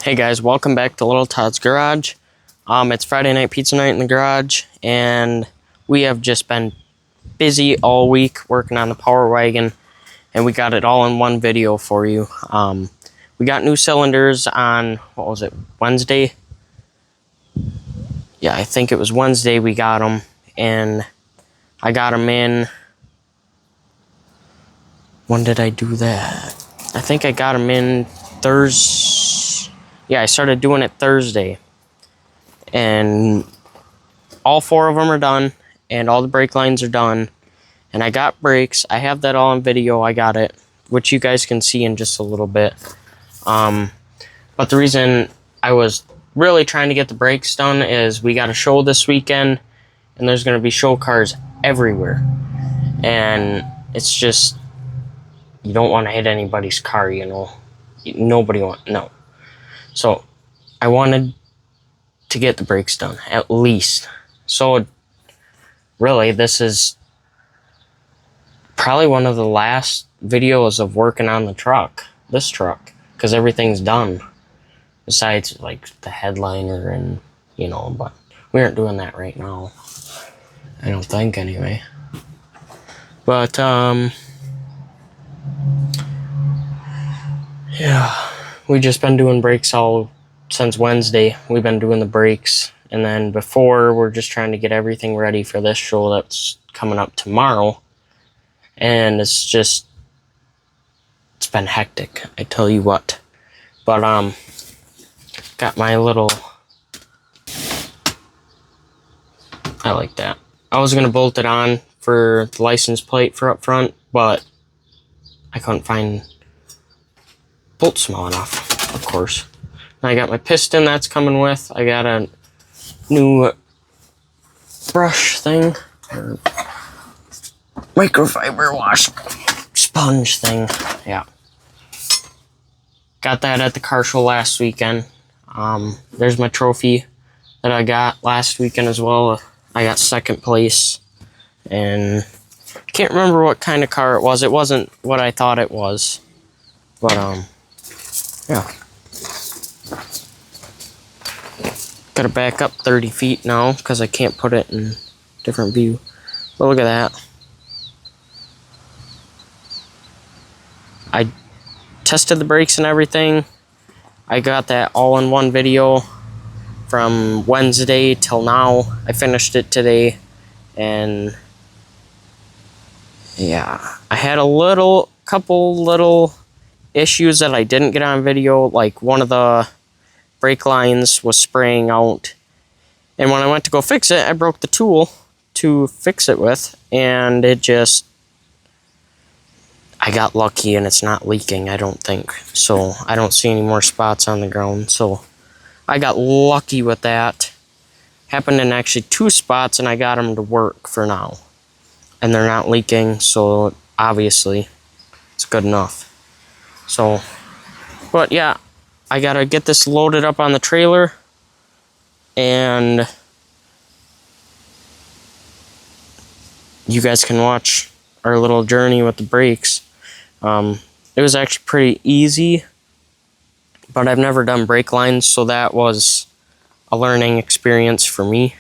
Hey guys, welcome back to Little Todd's Garage. It's Friday night pizza night in the garage, and we have just been busy all week working on the Power Wagon, and we got it all in one video for you. We got new cylinders on, what was it, Wednesday? Yeah, I think it was Wednesday we got them, and I got them in, when did I do that? I think I got them in Thursday. Yeah, I started doing it Thursday, and all four of them are done, and all the brake lines are done, and I got brakes. I have that all on video. I got it, which you guys can see in just a little bit. But the reason I was really trying to get the brakes done is we got a show this weekend, and there's going to be show cars everywhere, and it's just, you don't want to hit anybody's car, you know. Nobody wants, no. So I wanted to get the brakes done, at least. So really, this is probably one of the last videos of working on the truck, this truck, because everything's done. Besides, like, the headliner and, you know, but we aren't doing that right now. I don't think, anyway. But, yeah, we just been doing brakes all since Wednesday. We've been doing the brakes, and then before, we're just trying to get everything ready for this show that's coming up tomorrow. And it's been hectic, I tell you what. But got my little, I like that. I was gonna bolt it on for the license plate for up front, but I couldn't find bolts small enough, of course. And I got my piston that's coming with. I got a new brush thing, or microfiber wash sponge thing. Yeah. Got that at the car show last weekend. There's my trophy that I got last weekend as well. I got second place, and can't remember what kind of car it was. It wasn't what I thought it was, but yeah. Gotta back up 30 feet now because I can't put it in different view. But look at that. I tested the brakes and everything. I got that all in one video from Wednesday till now. I finished it today, and yeah, I had a couple little issues that I didn't get on video, like one of the brake lines was spraying out, and when I went to go fix it, I broke the tool to fix it with, and I got lucky and it's not leaking, I don't think. So I don't see any more spots on the ground. So I got lucky with that. Happened in actually 2 spots, and I got them to work for now. And they're not leaking, so obviously it's good enough. So, but yeah, I gotta get this loaded up on the trailer, and you guys can watch our little journey with the brakes. It was actually pretty easy, but I've never done brake lines, so that was a learning experience for me.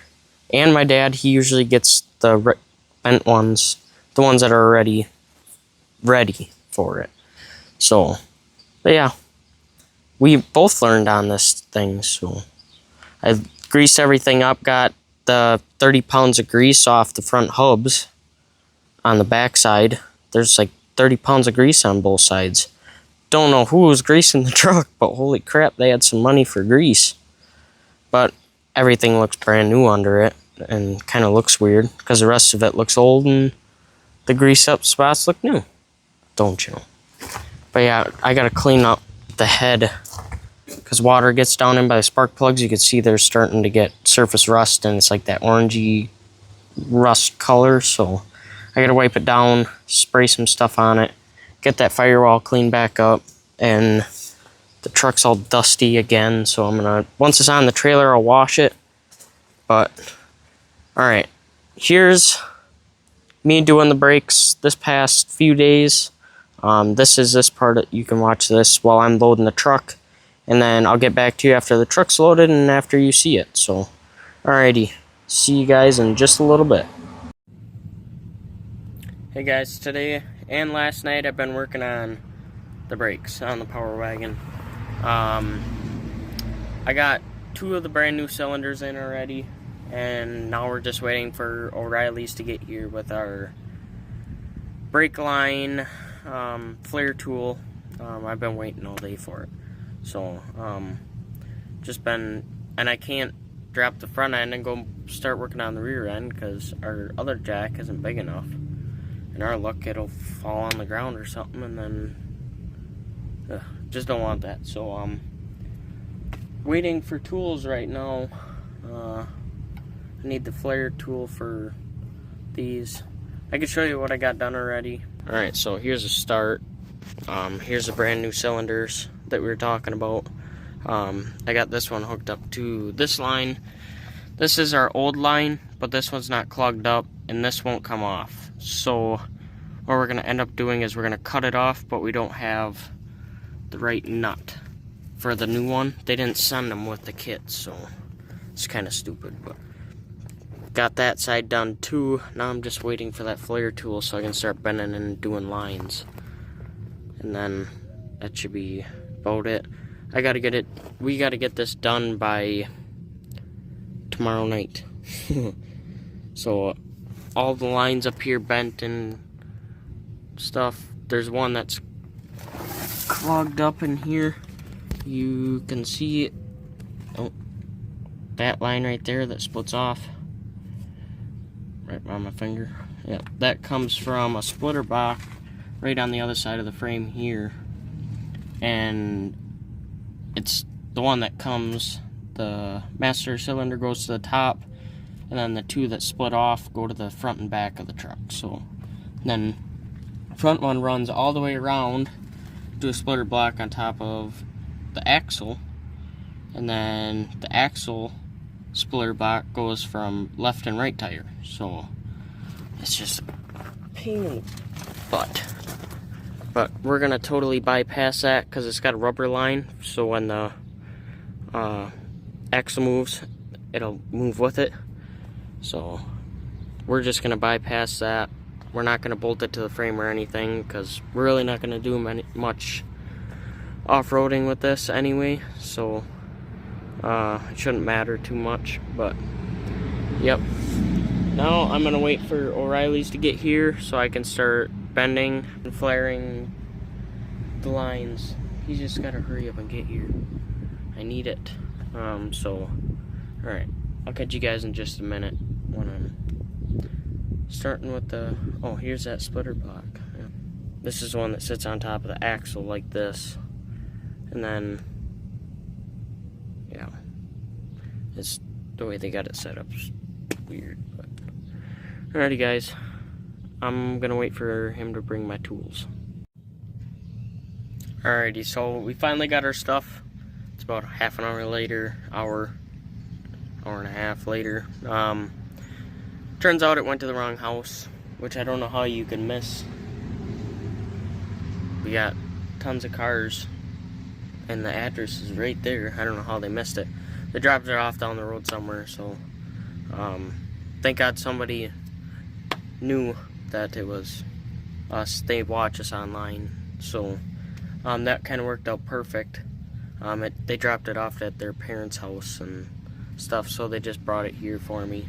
And my dad, he usually gets the bent ones, the ones that are already ready for it. So, but yeah, we both learned on this thing, so I greased everything up, got the 30 pounds of grease off the front hubs on the back side. There's like 30 pounds of grease on both sides. Don't know who was greasing the truck, but holy crap, they had some money for grease. But everything looks brand new under it, and kind of looks weird because the rest of it looks old and the grease up spots look new, don't you know? But yeah, I gotta clean up the head because water gets down in by the spark plugs. You can see they're starting to get surface rust, and it's like that orangey rust color. So I gotta wipe it down, spray some stuff on it, get that firewall cleaned back up, and the truck's all dusty again. So I'm gonna, once it's on the trailer, I'll wash it. But all right, here's me doing the brakes this past few days. This is this part, you can watch this while I'm loading the truck, and then I'll get back to you after the truck's loaded and after you see it. So, alrighty, see you guys in just a little bit. Hey guys, today and last night I've been working on the brakes on the Power Wagon. I got 2 of the brand new cylinders in already, and now we're just waiting for O'Reilly's to get here with our brake line flare tool. I've been waiting all day for it, so just been, and I can't drop the front end and go start working on the rear end because our other jack isn't big enough. In our luck, it'll fall on the ground or something, and then just don't want that. So waiting for tools right now. I need the flare tool for these. I can show you what I got done already. Alright, so here's a start. Here's the brand new cylinders that we were talking about. I got this one hooked up to this line. This is our old line, but this one's not clogged up, and this won't come off. So what we're going to end up doing is we're going to cut it off, but we don't have the right nut for the new one. They didn't send them with the kit, so it's kind of stupid, but got that side done too. Now I'm just waiting for that flare tool so I can start bending and doing lines, and then that should be about it. We gotta get this done by tomorrow night. So all the lines up here bent and stuff. There's one that's clogged up in here. You can see it. Oh, that line right there that splits off right on my finger. Yeah, that comes from a splitter block right on the other side of the frame here, and it's the one that comes, the master cylinder goes to the top, and then the 2 that split off go to the front and back of the truck. So then front one runs all the way around to a splitter block on top of the axle, and then the axle splitter block goes from left and right tire. So it's just a pain in the butt. But we're gonna totally bypass that because it's got a rubber line, so when the axle moves, it'll move with it. So we're just gonna bypass that. We're not gonna bolt it to the frame or anything because we're really not gonna do much off-roading with this anyway. So it shouldn't matter too much. But yep. Now I'm gonna wait for O'Reilly's to get here so I can start bending and flaring the lines. He's just gotta hurry up and get here. I need it. So alright, I'll catch you guys in just a minute when I'm starting with the, oh, here's that splitter block. Yeah. This is the one that sits on top of the axle like this, and then yeah, it's the way they got it set up. It's weird, but alrighty guys, I'm gonna wait for him to bring my tools. Alrighty, so we finally got our stuff. It's about half an hour later, hour and a half later. Turns out it went to the wrong house, which I don't know how you can miss. We got tons of cars, and the address is right there. I don't know how they missed it. They dropped it off down the road somewhere, so thank God somebody knew that it was us. They watch us online, so that kind of worked out perfect. They dropped it off at their parents' house and stuff, so they just brought it here for me,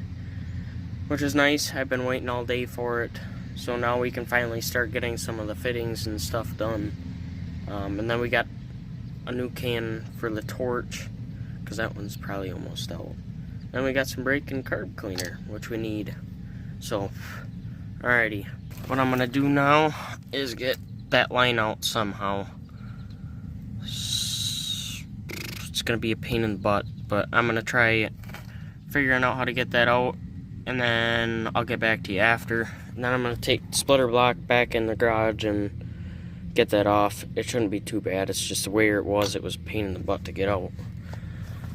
which is nice. I've been waiting all day for it, so now we can finally start getting some of the fittings and stuff done. And then we got a new can for the torch, because that one's probably almost out. Then we got some brake and carb cleaner, which we need. So alrighty, what I'm gonna do now is get that line out somehow. It's gonna be a pain in the butt, but I'm gonna try figuring out how to get that out, and then I'll get back to you after. And then I'm gonna take the splitter block back in the garage and get that off. It shouldn't be too bad. It's just the way it was a pain in the butt to get out.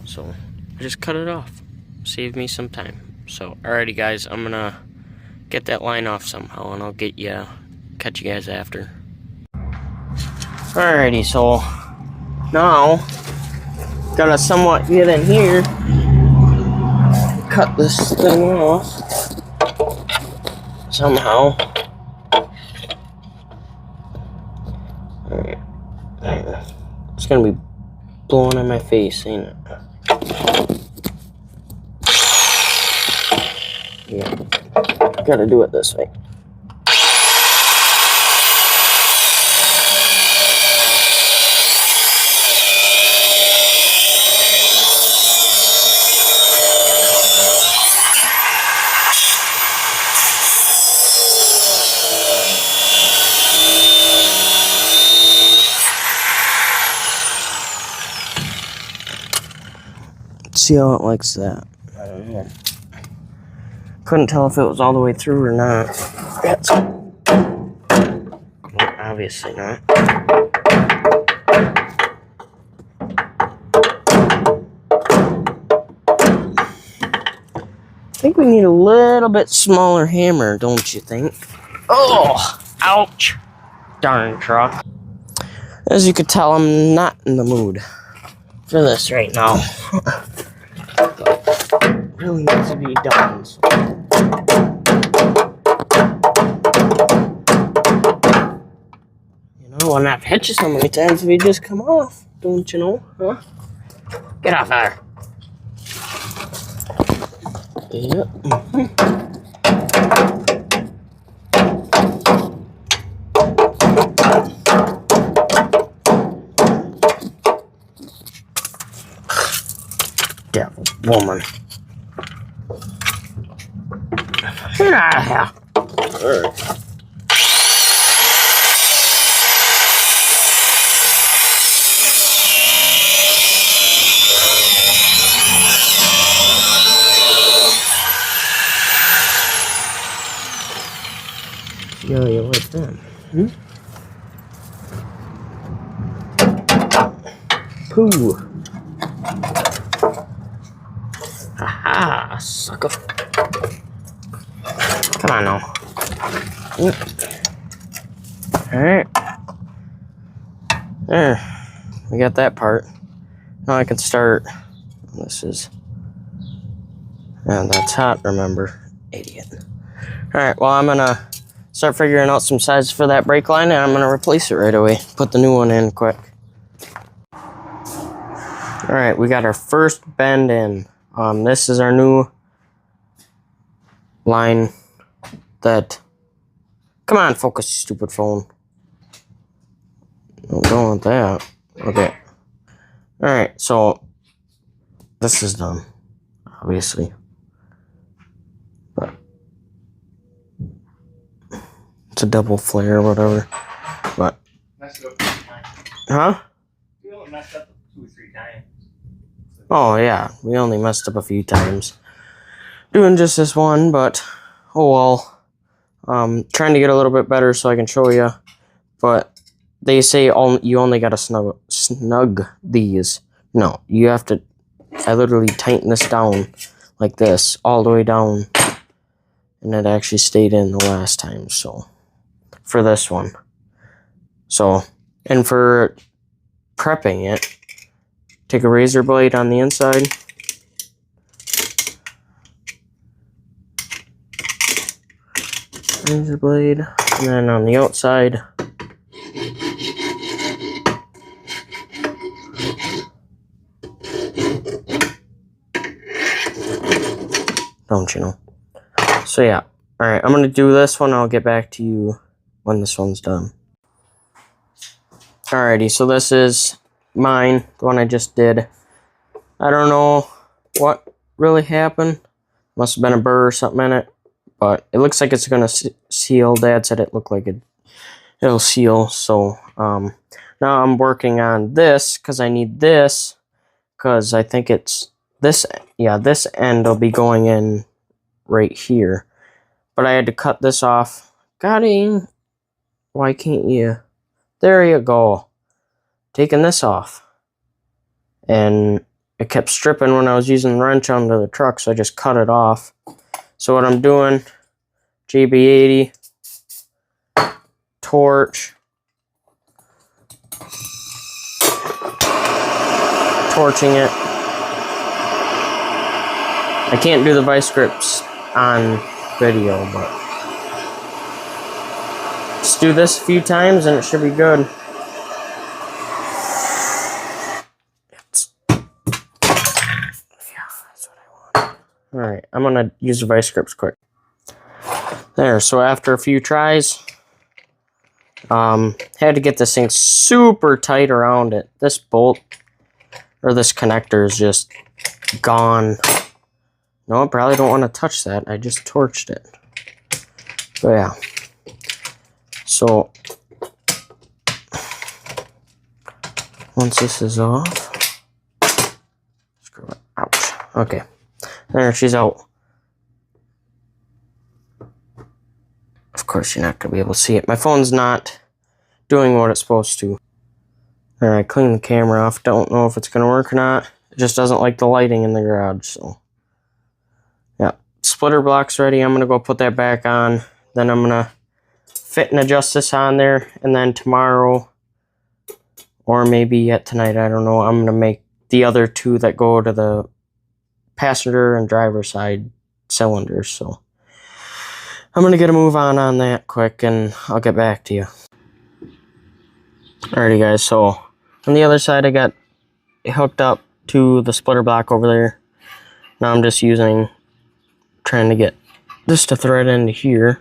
So I just cut it off. Saved me some time. So alrighty guys, I'm gonna get that line off somehow, and I'll catch you guys after. Alrighty, so now Gotta somewhat get in here. Cut this thing off. Somehow. Alright. It's gonna be blowing in my face, ain't it? Yeah. Gotta do it this way. See how it likes that. I don't know. Couldn't tell if it was all the way through or not. That's obviously not. I think we need a little bit smaller hammer, don't you think? Oh, ouch. Darn truck. As you could tell, I'm not in the mood for this right now. It really needs to be done. So. You know, I wouldn't have to hit you so many times if you just come off. Don't you know? Huh? Get off there. Yep. Devil woman. Get out of here. Yeah, you like that? Hmm? Pooh. Aha, sucker. Come on now. Alright. There. We got that part. Now I can start. This is. And that's hot, remember. Idiot. Alright, well, I'm gonna start figuring out some sizes for that brake line, and I'm gonna replace it right away. Put the new one in quick. Alright, we got our first bend in. This is our new line that... Come on, focus, stupid phone. I don't want that. Okay. Alright, so this is done, obviously. But it's a double flare or whatever. But Messed it up 3 times. huh? We only messed up 2 or 3 times. Oh yeah, we only messed up a few times. Doing just this one, but oh well. Trying to get a little bit better so I can show you. But they say you only gotta snug these. No, you have to. I literally tighten this down like this, all the way down, and it actually stayed in the last time. So for this one, so and for prepping it, take a razor blade on the inside. Razor blade, and then on the outside, don't you know? So yeah, all right. I'm gonna do this one. I'll get back to you when this one's done. Alrighty, so this is mine, the one I just did. I don't know what really happened. Must have been a burr or something in it. But it looks like it's going to seal. Dad said it looked like it'll seal. So now I'm working on this because I need this. Because I think it's this. Yeah, this end will be going in right here. But I had to cut this off. Got him. Why can't you? There you go. Taking this off. And it kept stripping when I was using the wrench onto the truck. So I just cut it off. So what I'm doing, JB80, torch, torching it. I can't do the vice grips on video, but just do this a few times and it should be good. Yeah, that's what I want. Alright, I'm gonna use the vice grips quick. There, so after a few tries, had to get this thing super tight around it. This bolt, or this connector is just gone. No, I probably don't want to touch that. I just torched it. But yeah. So, once this is off, screw it. Ouch. Okay. There, she's out. Of course, you're not going to be able to see it. My phone's not doing what it's supposed to. Alright, clean the camera off. Don't know if it's going to work or not. It just doesn't like the lighting in the garage, so. Yeah, splitter block's ready. I'm going to go put that back on. Then I'm going to fit and adjust this on there. And then tomorrow, or maybe yet tonight, I don't know, I'm going to make the other two that go to the passenger and driver side cylinders. So I'm going to get a move on that quick and I'll get back to you. Alrighty guys, so on the other side I got it hooked up to the splitter block over there. Now I'm just trying to get this to thread into here.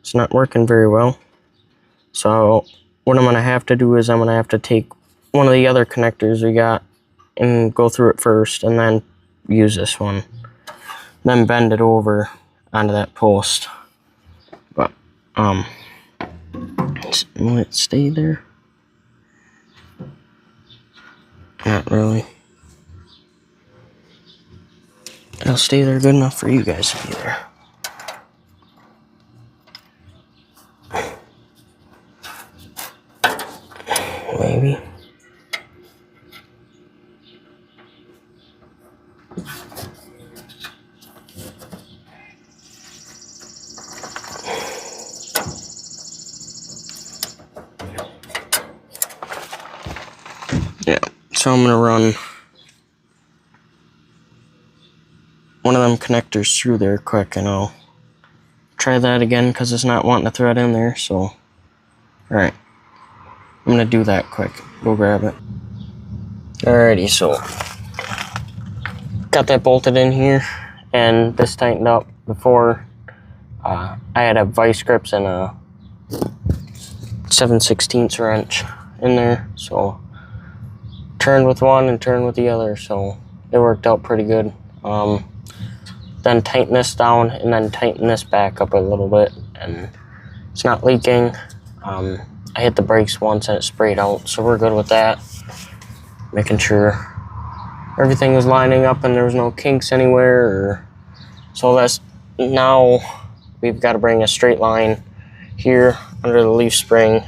It's not working very well. So what I'm going to have to do is I'm going to have to take one of the other connectors we got and go through it first and then use this one. Then bend it over onto that post. But, will it stay there? Not really. It'll stay there good enough for you guys to be there. Maybe. Yeah, so I'm gonna run one of them connectors through there quick and I'll try that again because it's not wanting to thread in there, so alright. I'm gonna do that quick. Go grab it. Alrighty, so got that bolted in here and this tightened up before. I had a vice grips and a 7/16 wrench in there, so turned with one and turned with the other, so it worked out pretty good. Then tighten this down and then tighten this back up a little bit and it's not leaking. I hit the brakes once and it sprayed out, so we're good with that. Making sure everything was lining up and there was no kinks anywhere. So that's now we've got to bring a straight line here under the leaf spring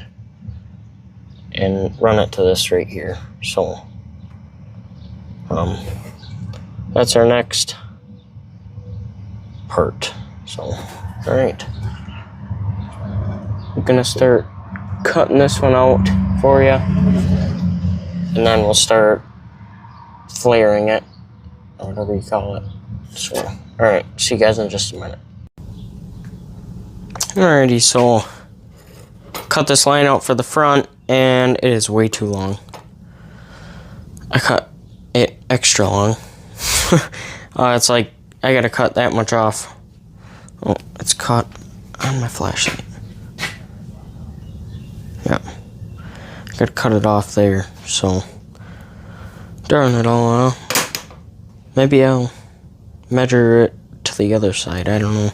and run it to this right here. So that's our next part. So alright, I'm gonna start cutting this one out for you and then we'll start flaring it or whatever you call it. So alright, see you guys in just a minute. Alrighty, so cut this line out for the front and it is way too long. I cut it extra long. It's like I gotta cut that much off. Oh, it's caught on my flashlight. Yeah, I gotta cut it off there, so darn it all. Maybe I'll measure it to the other side. I don't know.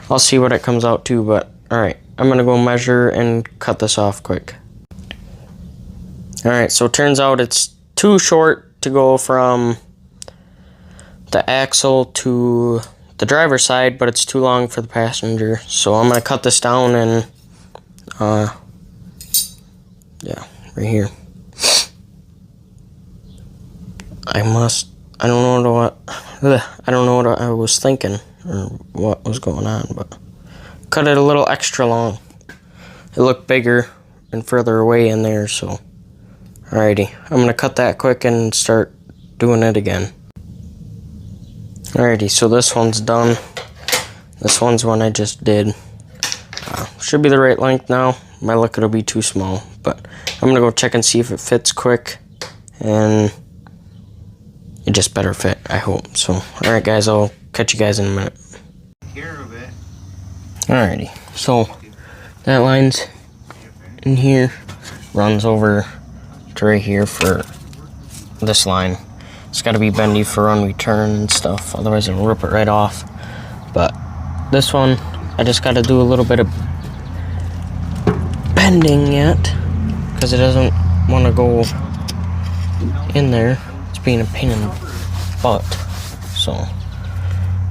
I'll see what it comes out to, but alright, I'm gonna go measure and cut this off quick. Alright, so it turns out it's too short to go from the axle to the driver's side, but it's too long for the passenger. So I'm gonna cut this down and yeah, right here. I don't know what I was thinking or what was going on, but cut it a little extra long. It looked bigger and further away in there, so alrighty. I'm gonna cut that quick and start doing it again. Alrighty, so this one's done. This one's one I just did. Should be the right length now. My luck, it'll be too small, but I'm gonna go check and see if it fits quick, and it just better fit, I hope. So, alright guys, I'll catch you guys in a minute. Care of it. Alrighty, so that line's in here, runs over to right here for this line. It's gotta be bendy for when we turn and stuff, otherwise it'll rip it right off. But this one, I just gotta do a little bit of bending yet, because it doesn't want to go in there. It's being a pain in the butt. So,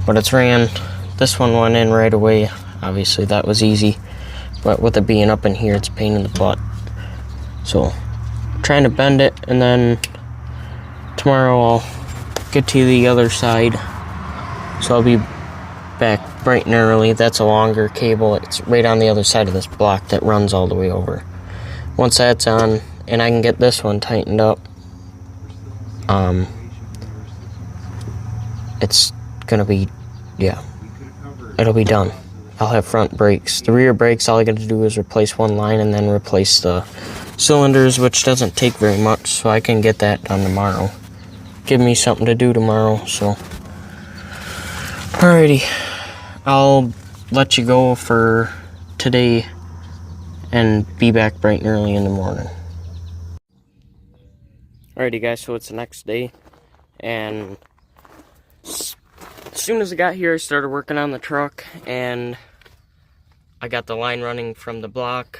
but it's ran. This one went in right away. Obviously that was easy, but with it being up in here, it's a pain in the butt. So, trying to bend it, and then tomorrow I'll get to the other side. So I'll be back bright and early. That's a longer cable. It's right on the other side of this block that runs all the way over. Once that's on, and I can get this one tightened up, it's gonna be, yeah, it'll be done. I'll have front brakes. The rear brakes, all I gotta do is replace one line and then replace the cylinders, which doesn't take very much, so I can get that done tomorrow. Give me something to do tomorrow, so. Alrighty, I'll let you go for today and be back bright and early in the morning. Alrighty guys, so it's the next day, and as soon as I got here, I started working on the truck, and I got the line running from the block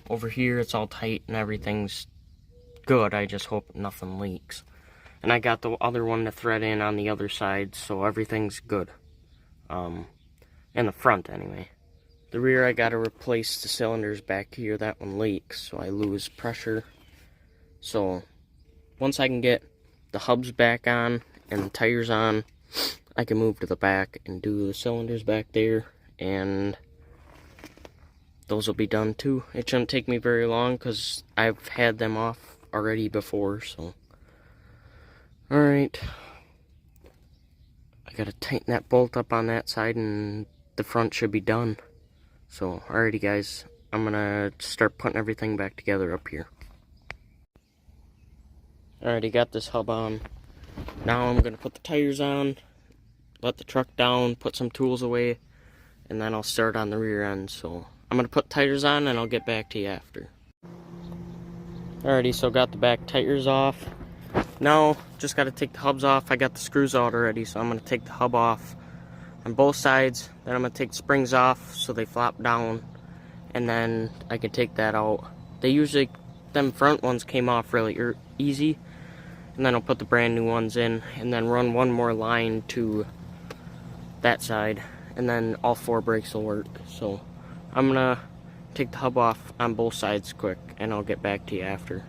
over here. It's all tight and everything's good. I just hope nothing leaks. And I got the other one to thread in on the other side, so everything's good. In the front anyway. The rear, I gotta replace the cylinders back here. That one leaks, so I lose pressure. So once I can get the hubs back on and the tires on, I can move to the back and do the cylinders back there, and those will be done too. It shouldn't take me very long because I've had them off already before, so. Alright. I gotta tighten that bolt up on that side, and the front should be done. So, alrighty guys, I'm gonna start putting everything back together up here. Alrighty, got this hub on. Now I'm gonna put the tires on, let the truck down, put some tools away, and then I'll start on the rear end. So, I'm gonna put tires on and I'll get back to you after. Alrighty, so got the back tires off. Now, just gotta take the hubs off. I got the screws out already, so I'm gonna take the hub off on both sides. Then I'm gonna take the springs off so they flop down, and then I can take that out. Them front ones came off really easy, and then I'll put the brand new ones in, and then run one more line to that side, and then all 4 brakes will work. So I'm gonna take the hub off on both sides quick, and I'll get back to you after.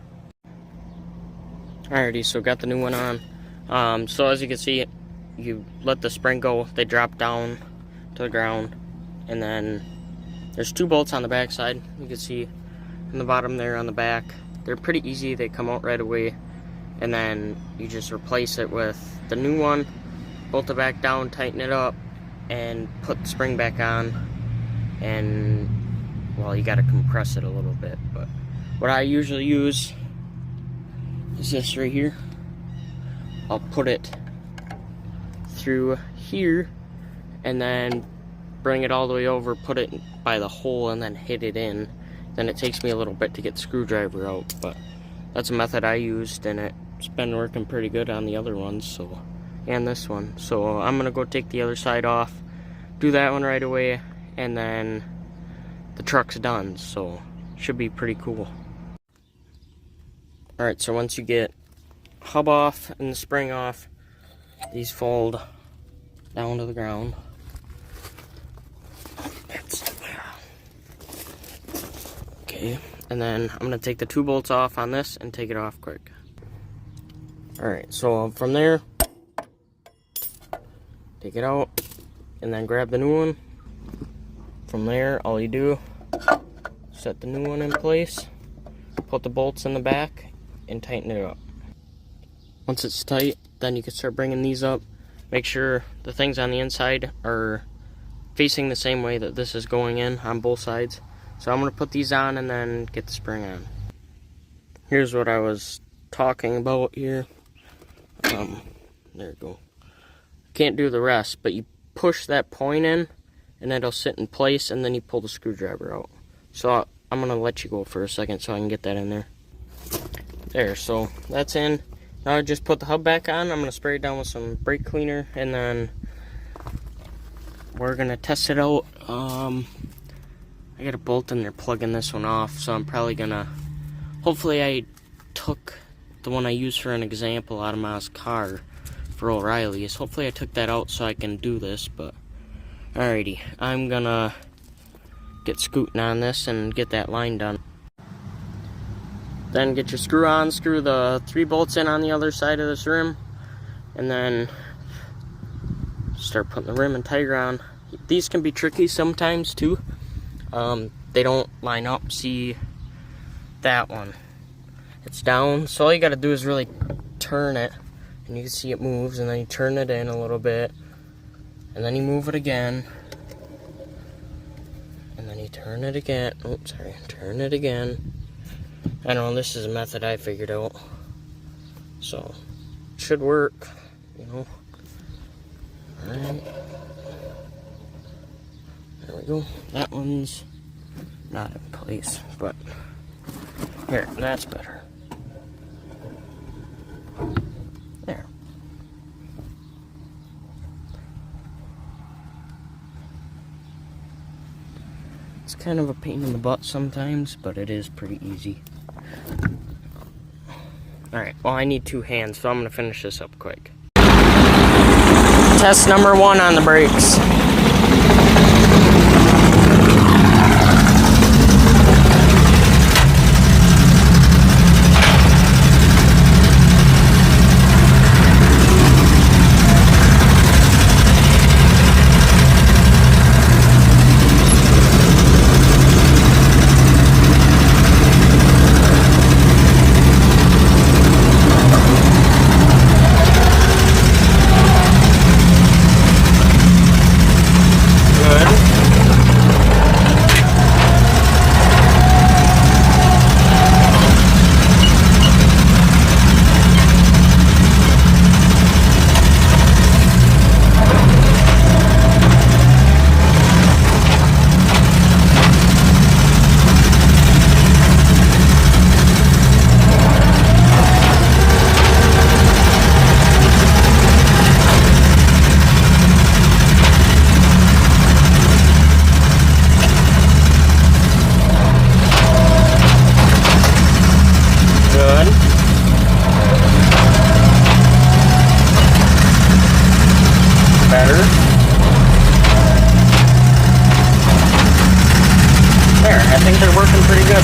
Alrighty, so got the new one on. So as you can see, you let the spring go, they drop down to the ground, and then there's 2 bolts on the back side. You can see in the bottom there on the back. They're pretty easy, they come out right away, and then you just replace it with the new one, bolt it back down, tighten it up, and put the spring back on, and well, you gotta compress it a little bit, but what I usually use is this right here. I'll put it through here and then bring it all the way over, put it by the hole, and then hit it in. Then it takes me a little bit to get the screwdriver out, but that's a method I used, and it's been working pretty good on the other ones, so, and this one. So I'm gonna go take the other side off, do that one right away, and then the truck's done, so should be pretty cool. Alright, so once you get hub off and the spring off, these fold down to the ground. Okay, and then I'm gonna take the 2 bolts off on this and take it off quick. Alright, so from there, take it out and then grab the new one. From there, all you do, set the new one in place, put the bolts in the back, and tighten it up. Once it's tight, then you can start bringing these up. Make sure the things on the inside are facing the same way that this is going in on both sides. So I'm going to put these on and then get the spring on. Here's what I was talking about here. There we go. Can't do the rest, but you push that point in and it'll sit in place, and then you pull the screwdriver out. So I'm going to let you go for a second so I can get that in there. There, so that's in. Now I just put the hub back on. I'm going to spray it down with some brake cleaner, and then we're going to test it out. I got a bolt in there plugging this one off, so I'm probably going to... Hopefully I took the one I used for an example out of my car for O'Reilly's. Hopefully I took that out so I can do this, but... Alrighty, I'm going to get scooting on this and get that line done. Then get your screw on, screw the 3 bolts in on the other side of this rim, and then start putting the rim and tire on. These can be tricky sometimes too. They don't line up. See that one? It's down, so all you gotta do is really turn it, and you can see it moves, and then you turn it in a little bit, and then you move it again, and then you turn it again. Oh, sorry, turn it again. I don't know, this is a method I figured out, so it should work, you know. Alright, there we go. That one's not in place, but here, that's better. There. It's kind of a pain in the butt sometimes, but it is pretty easy. Alright, well, I need 2 hands, so I'm going to finish this up quick. Test number 1 on the brakes. I think they're working pretty good.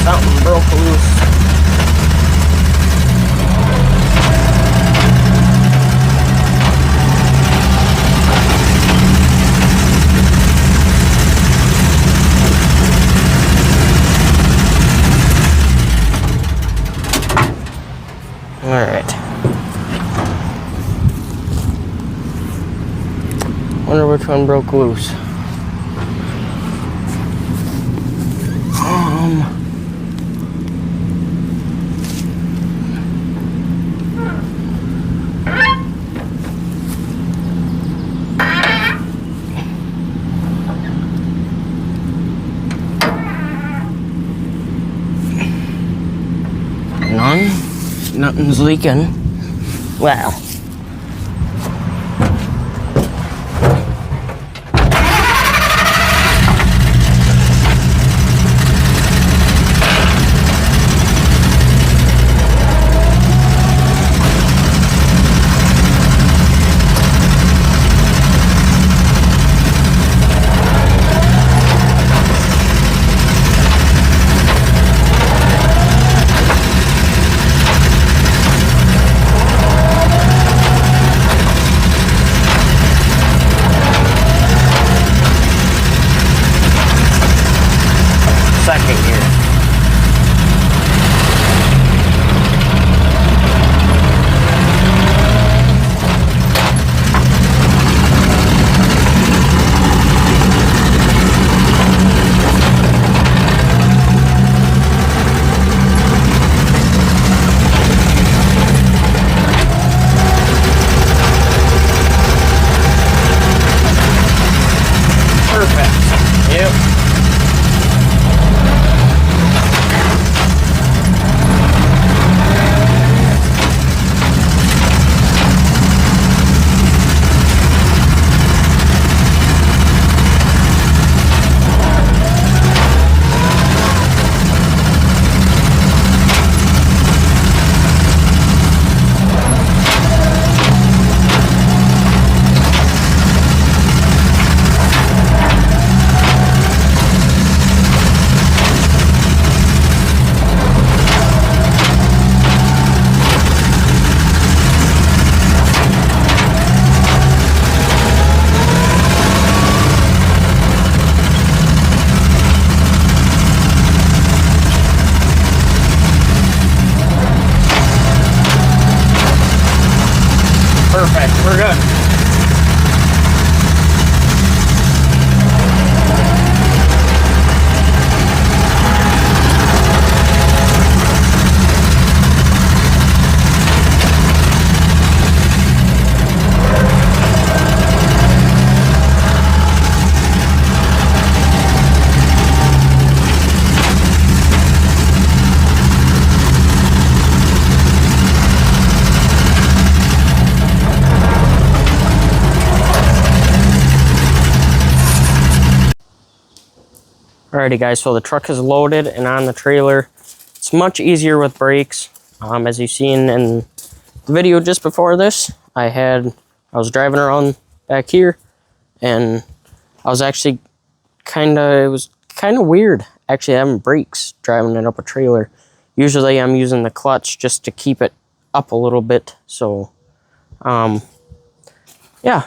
Something broke loose. Alright. Wonder which one broke loose. Nothing's leaking. Wow. Perfect. We're good. Alrighty guys, so the truck is loaded and on the trailer. It's much easier with brakes. As you've seen in the video just before this, I was driving around back here and I was actually it was kind of weird actually having brakes driving it up a trailer. Usually I'm using the clutch just to keep it up a little bit. So, yeah,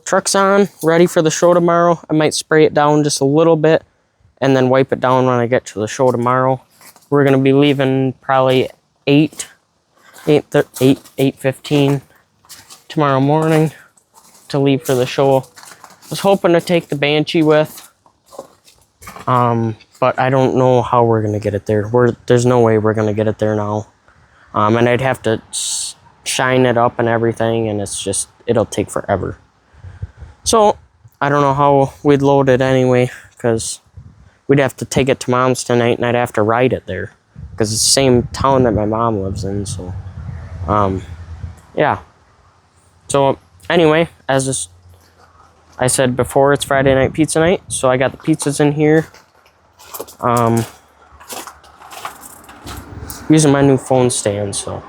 truck's on, ready for the show tomorrow. I might spray it down just a little bit and then wipe it down when I get to the show tomorrow. We're gonna be leaving probably 8:15 tomorrow morning to leave for the show. I was hoping to take the Banshee with, but I don't know how we're gonna get it there. There's no way we're gonna get it there now. And I'd have to shine it up and everything, and it'll take forever. So I don't know how we'd load it anyway, because we'd have to take it to Mom's tonight, and I'd have to ride it there, because it's the same town that my mom lives in. So, yeah. So anyway, as I said before, it's Friday night pizza night, so I got the pizzas in here. Using my new phone stand. So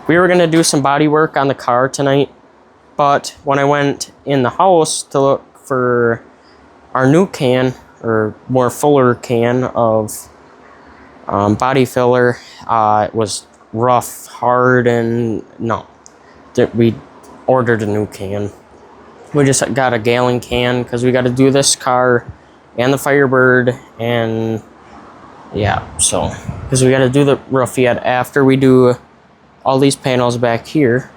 we were gonna do some body work on the car tonight, but when I went in the house to look for our new can, or more fuller can of body filler, it was rough, hard, and no. We ordered a new can. We just got a gallon can because we got to do this car and the Firebird, and yeah, so because we got to do the roof yet after we do all these panels back here.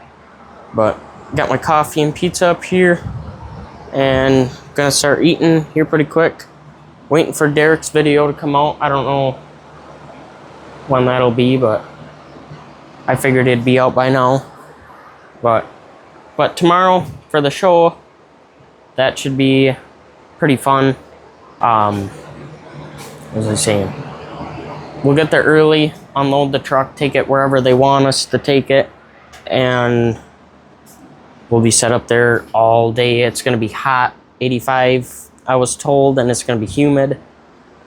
But got my coffee and pizza up here, and gonna start eating here pretty quick. Waiting for Derek's video to come out. I don't know when that'll be, but I figured it'd be out by now. But tomorrow for the show, that should be pretty fun. What was I saying? We'll get there early, unload the truck, take it wherever they want us to take it, and we'll be set up there all day. It's gonna be hot, 85. I was told, and it's going to be humid.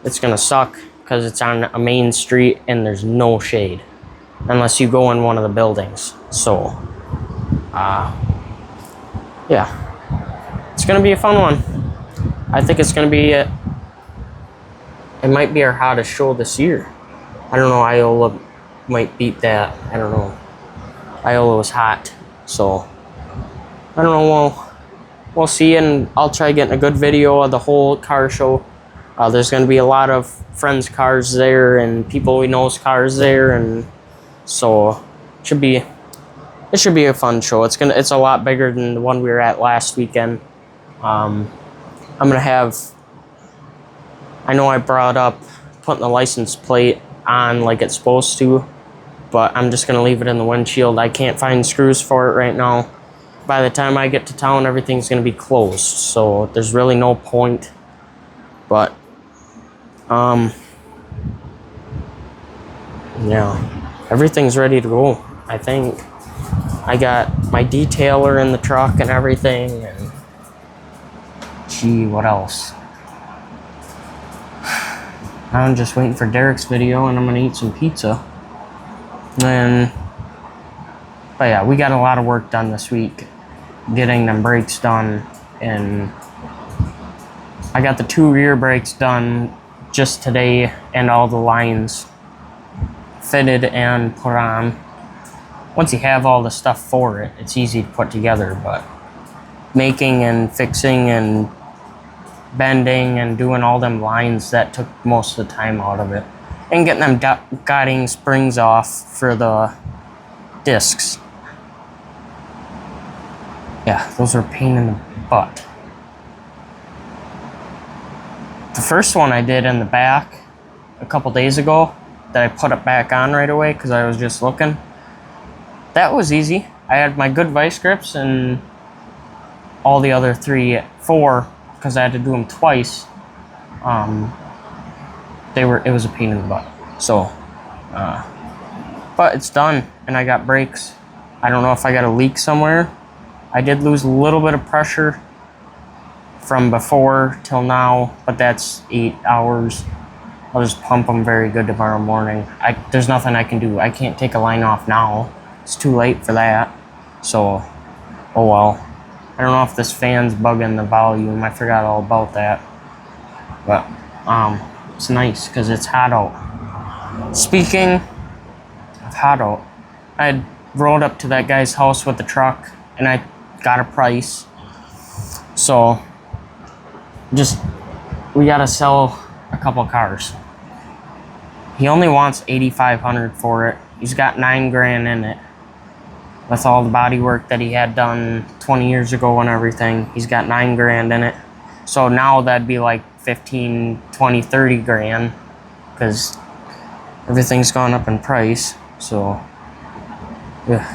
It's going to suck because it's on a main street and there's no shade unless you go in one of the buildings. So, yeah, it's going to be a fun one. I think it's going to be, it might be our hottest show this year. I don't know, Iola might beat that. I don't know. Iola was hot, so I don't know. We'll see, and I'll try getting a good video of the whole car show. There's going to be a lot of friends' cars there and people we know's cars there, and so it should be a fun show. It's a lot bigger than the one we were at last weekend. I'm gonna have. I know I brought up putting the license plate on like it's supposed to, but I'm just gonna leave it in the windshield. I can't find screws for it right now. By the time I get to town, everything's going to be closed, so there's really no point. But, yeah, everything's ready to go, I think. I got my detailer in the truck and everything, and gee, what else? I'm just waiting for Derek's video, and I'm going to eat some pizza. But yeah, we got a lot of work done this week, getting them brakes done, and I got the 2 rear brakes done just today, and all the lines fitted and put on. Once you have all the stuff for it, it's easy to put together, but making and fixing and bending and doing all them lines, that took most of the time out of it. And getting them guiding springs off for the discs. Yeah, those are a pain in the butt. The first one I did in the back a couple days ago that I put it back on right away because I was just looking. That was easy. I had my good vice grips and all the other 4, because I had to do them twice. It was a pain in the butt. So, but it's done, and I got brakes. I don't know if I got a leak somewhere. I did lose a little bit of pressure from before till now, but that's 8 hours. I'll just pump them very good tomorrow morning. There's nothing I can do. I can't take a line off now. It's too late for that. So, oh well. I don't know if this fan's bugging the volume. I forgot all about that. But, it's nice because it's hot out. Speaking of hot out, I had rolled up to that guy's house with the truck and I got a price. So, we gotta sell a couple cars. He only wants $8,500 for it. He's got $9 grand in it. With all the body work that he had done 20 years ago and everything, he's got $9 grand in it. So now that'd be like 15, 20, 30 grand because everything's gone up in price. So, yeah,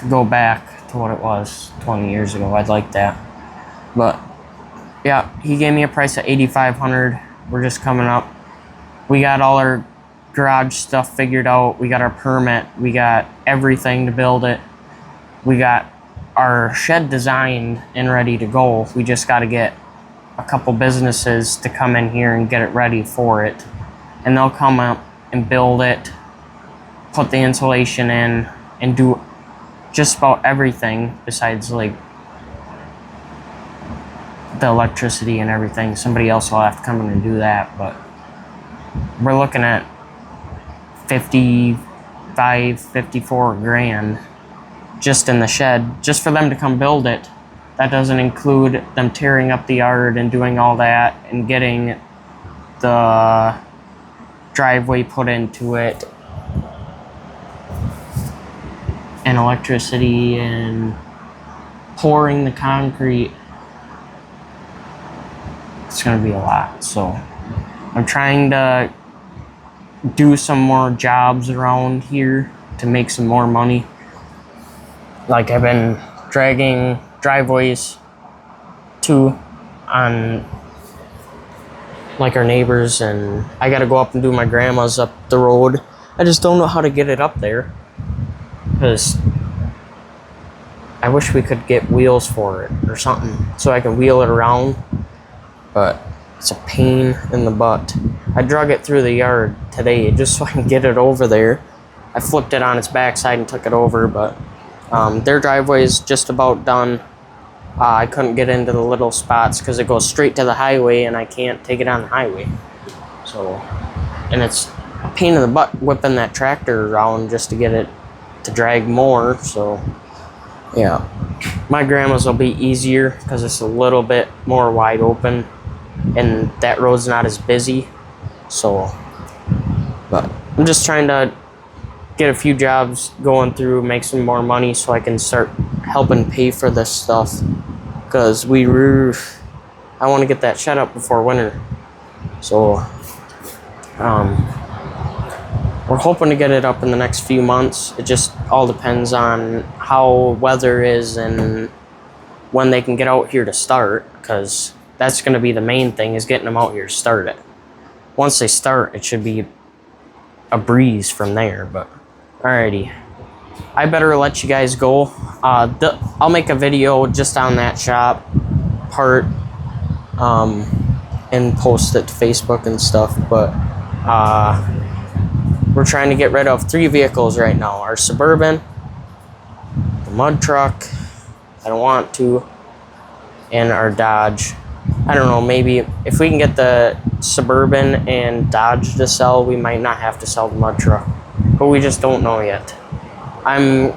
to go back to what it was 20 years ago, I'd like that. But yeah, he gave me a price of $8,500. We're just coming up. We got all our garage stuff figured out. We got our permit. We got everything to build it. We got our shed designed and ready to go. We just got to get a couple businesses to come in here and get it ready for it. And they'll come up and build it, put the insulation in, and do just about everything besides like the electricity and everything. Somebody else will have to come in and do that, but we're looking at 55, 54 grand just in the shed, just for them to come build it. That doesn't include them tearing up the yard and doing all that and getting the driveway put into it and electricity and pouring the concrete. It's gonna be a lot. So I'm trying to do some more jobs around here to make some more money. Like I've been dragging driveways too on like our neighbors, and I gotta go up and do my grandma's up the road. I just don't know how to get it up there because I wish we could get wheels for it or something so I can wheel it around, but it's a pain in the butt. I drug it through the yard today just so I can get it over there. I flipped it on its backside and took it over, but their driveway is just about done. I couldn't get into the little spots because it goes straight to the highway and I can't take it on the highway. So, and it's a pain in the butt whipping that tractor around just to get it to drag more. So, yeah, my grandma's will be easier because it's a little bit more wide open and that road's not as busy. So, but I'm just trying to get a few jobs going through, make some more money so I can start helping pay for this stuff, because I want to get that shed up before winter. So we're hoping to get it up in the next few months. It just all depends on how weather is and when they can get out here to start, because that's going to be the main thing, is getting them out here to start it. Once they start, it should be a breeze from there. But alrighty, I better let you guys go. I'll make a video just on that shop part and post it to Facebook and stuff. But we're trying to get rid of 3 vehicles right now. Our Suburban, the mud truck, I don't want to, and our Dodge. I don't know, maybe if we can get the Suburban and Dodge to sell, we might not have to sell the mud truck. But we just don't know yet. I'm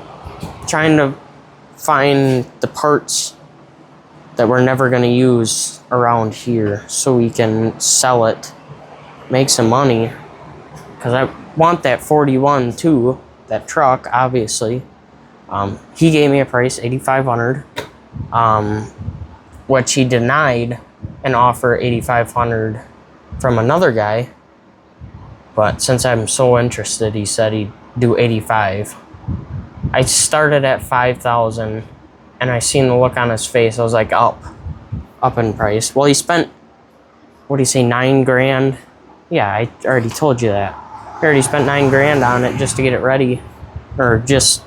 trying to find the parts that we're never going to use around here so we can sell it, make some money. Because I want that 41 too, that truck, obviously. He gave me a price, $8,500. which he denied an offer 8,500 from another guy. But since I'm so interested, he said he'd do 85. I started at 5,000, and I seen the look on his face. I was like, up in price. Well, he spent, what do you say, 9 grand? Yeah, I already told you that. He already spent 9 grand on it just to get it ready, or just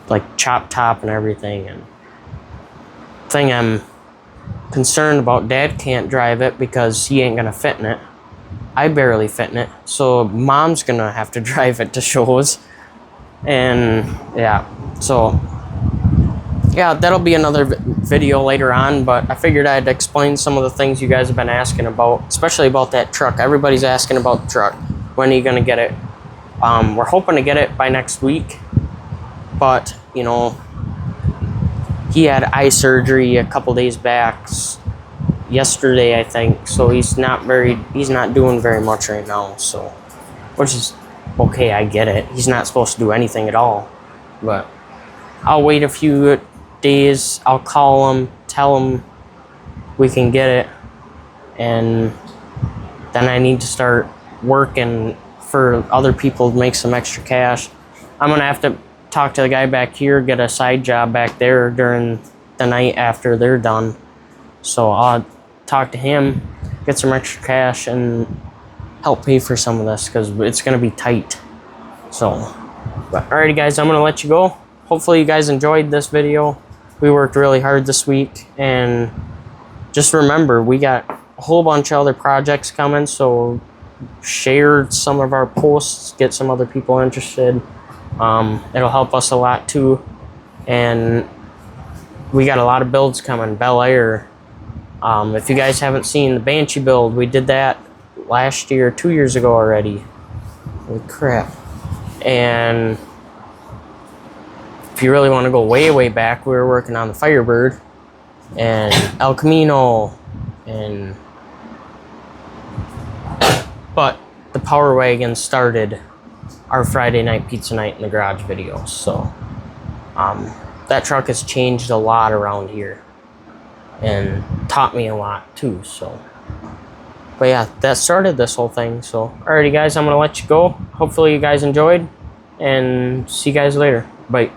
like chop top and everything. And thing I'm concerned about, Dad can't drive it because he ain't gonna fit in it. I barely fit in it, so Mom's gonna have to drive it to shows. And yeah, so yeah, that'll be another video later on, but I figured I'd explain some of the things you guys have been asking about, especially about that truck. Everybody's asking about the truck. When are you gonna get it? We're hoping to get it by next week, but you know, he had eye surgery a couple days back, yesterday I think, so he's not doing very much right now, so, which is okay, I get it. He's not supposed to do anything at all, but I'll wait a few days. I'll call him, tell him we can get it, and then I need to start working for other people to make some extra cash. I'm gonna have to talk to the guy back here, get a side job back there during the night after they're done. So I'll talk to him, get some extra cash, and help pay for some of this because it's gonna be tight. So, but alrighty guys, I'm gonna let you go. Hopefully you guys enjoyed this video. We worked really hard this week, and just remember, we got a whole bunch of other projects coming, so share some of our posts, get some other people interested. It'll help us a lot too. And we got a lot of builds coming. Bel Air. If you guys haven't seen the Banshee build, we did that last year, 2 years ago already. Holy crap. And if you really want to go way, way back, we were working on the Firebird and El Camino, but the Power Wagon started our Friday night pizza night in the garage videos. So that truck has changed a lot around here and taught me a lot too. So, but yeah, that started this whole thing. So alrighty guys, I'm gonna let you go. Hopefully you guys enjoyed, and see you guys later. Bye.